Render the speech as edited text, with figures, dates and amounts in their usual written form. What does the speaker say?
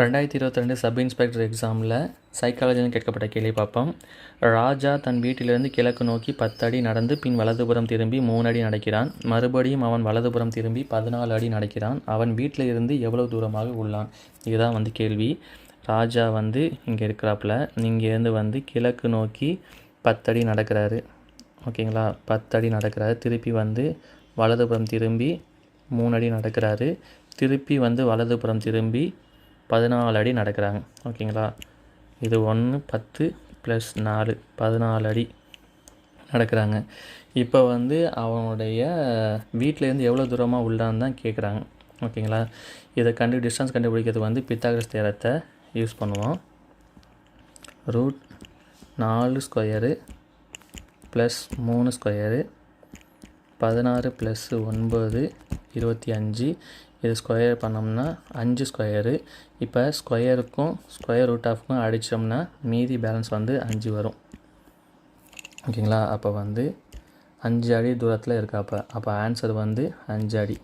2022 sub inspector எக்ஸாமில் சைக்காலஜின்னு கேட்கப்பட்ட கேள்வி பார்ப்போம். ராஜா தன் வீட்டிலிருந்து கிழக்கு நோக்கி 10 அடி நடந்து பின் வலதுபுறம் திரும்பி 3 அடி நடக்கிறான். மறுபடியும் அவன் வலதுபுறம் திரும்பி 14 அடி நடக்கிறான். அவன் வீட்டில் இருந்து எவ்வளவு தூரமாக உள்ளான்? இதுதான் கேள்வி. ராஜா இங்கே இருக்கிறாப்புல, இங்கேருந்து கிழக்கு நோக்கி 10 அடி நடக்கிறாரு. ஓகேங்களா, 10 அடி நடக்கிறாரு. திருப்பி வலதுபுறம் திரும்பி 3 அடி நடக்கிறாரு. திருப்பி வலதுபுறம் திரும்பி 14 அடி நடக்கிறாங்க. ஓகேங்களா, இது 1 10 + 4 14 அடி நடக்கிறாங்க. இப்போ அவனுடைய வீட்டிலேருந்து எவ்வளோ தூரமாக உள்ளான்னு தான் கேட்குறாங்க. ஓகேங்களா, இதை டிஸ்டன்ஸ் கண்டுபிடிக்கிறது பித்தாகரஸ் தேற்றத்தை யூஸ் பண்ணுவோம். √4² + 3² 16 + 9 25. இது ஸ்கொயர் பண்ணோம்னா 5². இப்போ ஸ்கொயருக்கும் ஸ்கொயர் ரூட் அடித்தோம்னா மீதி பேலன்ஸ் 5 வரும். ஓகேங்களா, அப்போ 5 அடி தூரத்தில் இருக்காப்போ ஆன்சர் 5 அடி.